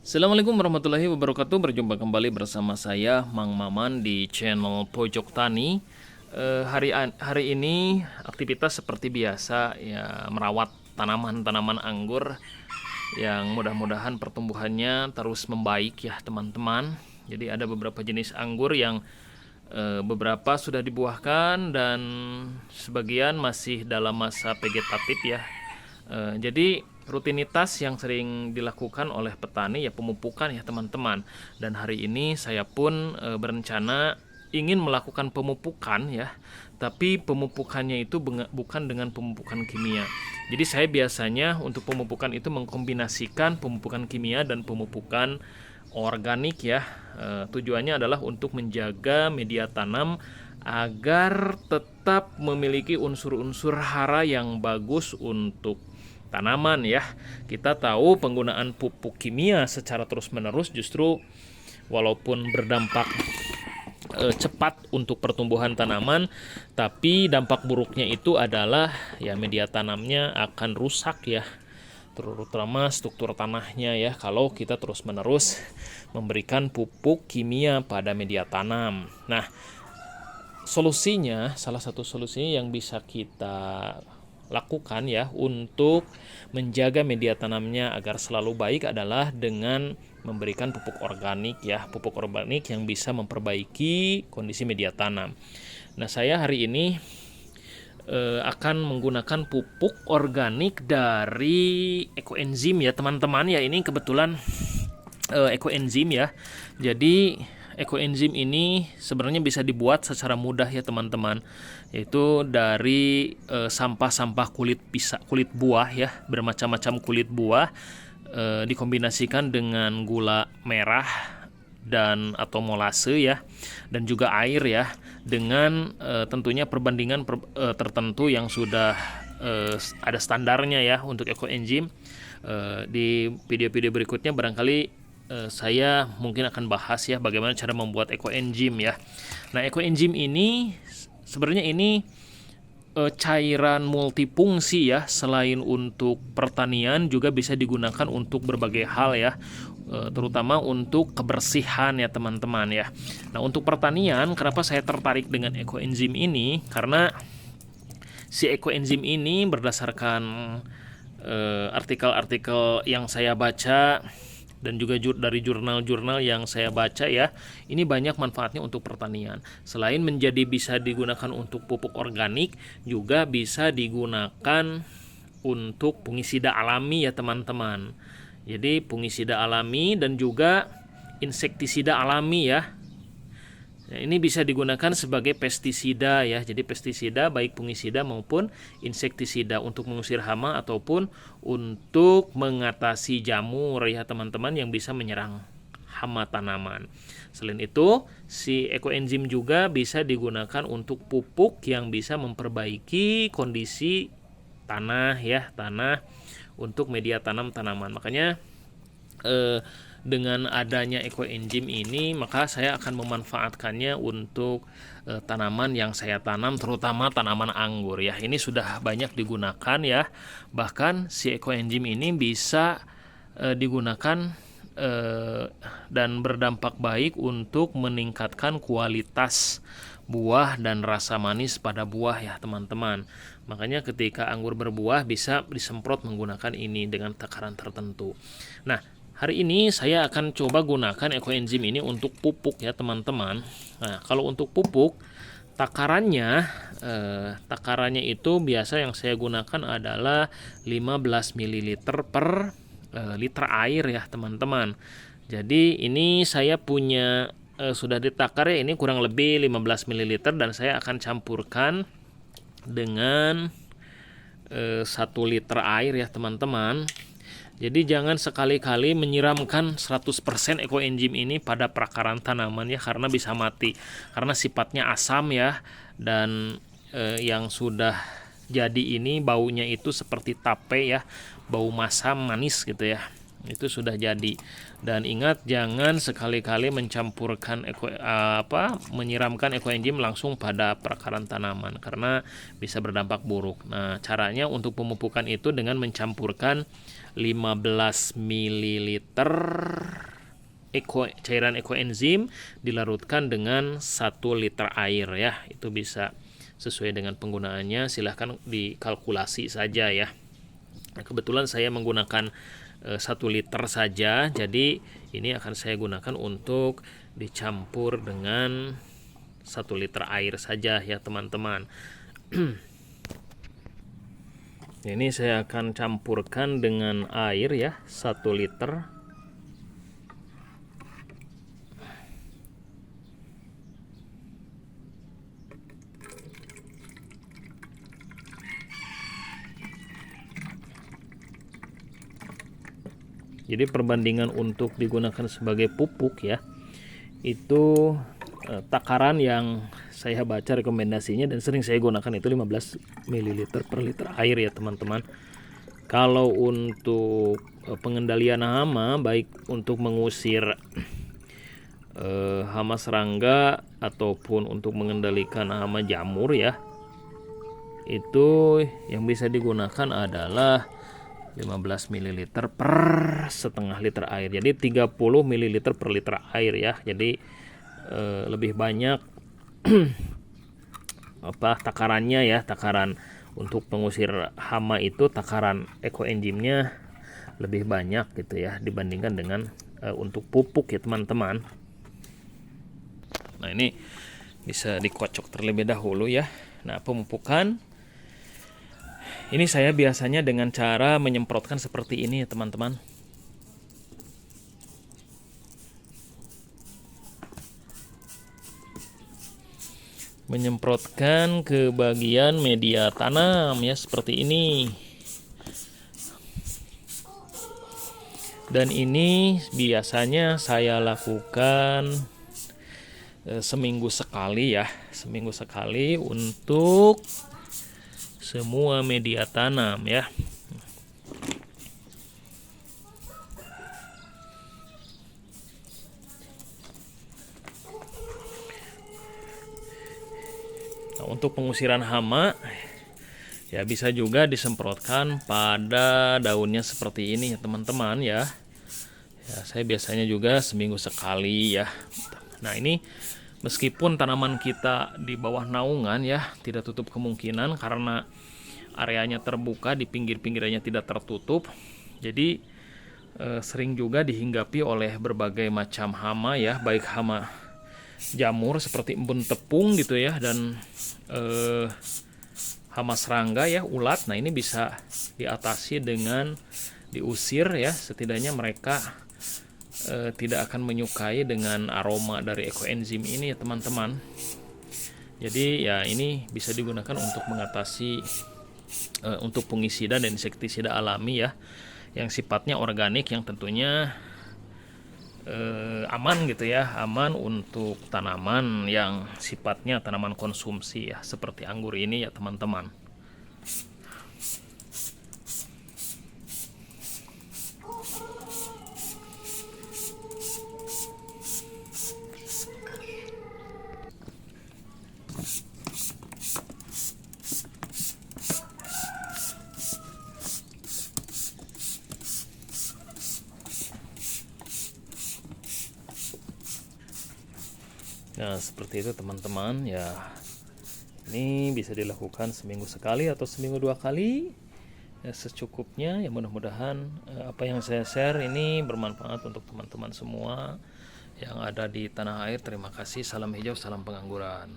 Assalamualaikum warahmatullahi wabarakatuh. Berjumpa kembali bersama saya Mang Maman di channel Pojok Tani. Hari ini aktivitas seperti biasa ya, merawat tanaman-tanaman anggur yang mudah-mudahan pertumbuhannya terus membaik ya teman-teman. Jadi ada beberapa jenis anggur yang beberapa sudah dibuahkan dan sebagian masih dalam masa vegetatif ya. Jadi rutinitas yang sering dilakukan oleh petani ya pemupukan ya teman-teman. Dan hari ini saya pun berencana ingin melakukan pemupukan ya, tapi pemupukannya itu bukan dengan pemupukan kimia. Jadi saya biasanya untuk pemupukan itu mengkombinasikan pemupukan kimia dan pemupukan organik ya. Tujuannya adalah untuk menjaga media tanam agar tetap memiliki unsur-unsur hara yang bagus untuk tanaman ya. Kita tahu penggunaan pupuk kimia secara terus-menerus justru walaupun berdampak cepat untuk pertumbuhan tanaman, tapi dampak buruknya itu adalah ya media tanamnya akan rusak ya, terutama struktur tanahnya ya, kalau kita terus-menerus memberikan pupuk kimia pada media tanam. Nah, solusinya, salah satu solusinya yang bisa kita lakukan ya untuk menjaga media tanamnya agar selalu baik adalah dengan memberikan pupuk organik ya, pupuk organik yang bisa memperbaiki kondisi media tanam. Nah, saya hari ini akan menggunakan pupuk organik dari ekoenzim ya teman-teman ya. Ini kebetulan ekoenzim ya. Jadi ekoenzim ini sebenarnya bisa dibuat secara mudah ya teman-teman, yaitu dari sampah-sampah kulit buah ya, bermacam-macam kulit buah, dikombinasikan dengan gula merah dan atau molase ya, dan juga air ya, dengan tentunya perbandingan tertentu yang sudah ada standarnya ya untuk ekoenzim. Di video-video berikutnya barangkali saya mungkin akan bahas ya bagaimana cara membuat ekoenzim ya. Nah, ekoenzim ini sebenarnya ini cairan multifungsi ya, selain untuk pertanian juga bisa digunakan untuk berbagai hal ya, terutama untuk kebersihan ya teman-teman ya. Nah, untuk pertanian kenapa saya tertarik dengan ekoenzim ini, karena si ekoenzim ini berdasarkan artikel-artikel yang saya baca dan juga dari jurnal-jurnal yang saya baca ya, ini banyak manfaatnya untuk pertanian. Selain menjadi bisa digunakan untuk pupuk organik, juga bisa digunakan untuk fungisida alami ya teman-teman. Jadi fungisida alami dan juga insektisida alami ya. Nah, ini bisa digunakan sebagai pestisida ya. Jadi pestisida baik fungisida maupun insektisida untuk mengusir hama ataupun untuk mengatasi jamur ya teman-teman yang bisa menyerang hama tanaman. Selain itu, si ekoenzim juga bisa digunakan untuk pupuk yang bisa memperbaiki kondisi tanah ya, tanah untuk media tanam tanaman. Makanya dengan adanya ekoenzim ini, maka saya akan memanfaatkannya untuk tanaman yang saya tanam, terutama tanaman anggur ya. Ini sudah banyak digunakan ya. Bahkan si ekoenzim ini bisa digunakan dan berdampak baik untuk meningkatkan kualitas buah dan rasa manis pada buah ya teman-teman. Makanya ketika anggur berbuah bisa disemprot menggunakan ini dengan takaran tertentu. Nah, hari ini saya akan coba gunakan ekoenzim ini untuk pupuk ya teman-teman. Nah, kalau untuk pupuk takarannya itu biasa yang saya gunakan adalah 15 ml per liter air ya teman-teman. Jadi ini saya punya sudah ditakar ya, ini kurang lebih 15 ml dan saya akan campurkan dengan 1 liter air ya teman-teman. Jadi jangan sekali-kali menyiramkan 100% ekoenzim ini pada perakaran tanaman ya, karena bisa mati. Karena sifatnya asam ya, dan yang sudah jadi ini baunya itu seperti tape ya, bau masam manis gitu ya. Itu sudah jadi. Dan ingat, jangan sekali-kali mencampurkan menyiramkan ekoenzim langsung pada perakaran tanaman karena bisa berdampak buruk. Nah, caranya untuk pemupukan itu dengan mencampurkan 15 ml cairan ekoenzim dilarutkan dengan 1 liter air ya. Itu bisa sesuai dengan penggunaannya, silahkan dikalkulasi saja ya. Nah, kebetulan saya menggunakan 1 liter saja, jadi ini akan saya gunakan untuk dicampur dengan 1 liter air saja ya teman-teman. Ini saya akan campurkan dengan air ya, 1 liter. Jadi perbandingan untuk digunakan sebagai pupuk ya, itu takaran yang saya baca rekomendasinya dan sering saya gunakan itu 15 ml per liter air ya teman-teman. Kalau untuk pengendalian hama, baik untuk mengusir hama serangga ataupun untuk mengendalikan hama jamur ya, itu yang bisa digunakan adalah 15 ml per setengah liter air. Jadi 30 ml per liter air ya. Jadi lebih banyak takarannya ya. Takaran untuk pengusir hama itu, takaran ekoenzimnya lebih banyak gitu ya dibandingkan dengan untuk pupuk ya teman-teman. Nah, ini bisa dikocok terlebih dahulu ya. Nah, pemupukan ini saya biasanya dengan cara menyemprotkan seperti ini ya teman-teman. Menyemprotkan ke bagian media tanam ya seperti ini. Dan ini biasanya saya lakukan seminggu sekali ya. Seminggu sekali untuk semua media tanam ya. Nah, untuk pengusiran hama ya bisa juga disemprotkan pada daunnya seperti ini ya teman-teman ya. Ya, saya biasanya juga seminggu sekali ya. Nah, ini meskipun tanaman kita di bawah naungan ya, tidak tutup kemungkinan karena areanya terbuka, di pinggir-pinggirnya tidak tertutup. Jadi sering juga dihinggapi oleh berbagai macam hama ya, baik hama jamur seperti embun tepung gitu ya, dan hama serangga ya, ulat. Nah, ini bisa diatasi dengan diusir ya, setidaknya mereka tidak akan menyukai dengan aroma dari ekoenzim ini ya teman-teman. Jadi ya ini bisa digunakan untuk mengatasi untuk fungisida dan insektisida alami ya, yang sifatnya organik, yang tentunya aman gitu ya, aman untuk tanaman yang sifatnya tanaman konsumsi ya, seperti anggur ini ya teman-teman. Nah, seperti itu teman-teman ya. Ini bisa dilakukan seminggu sekali atau seminggu 2 kali ya, secukupnya ya. Mudah-mudahan apa yang saya share ini bermanfaat untuk teman-teman semua yang ada di tanah air. Terima kasih. Salam hijau, salam pengangguran.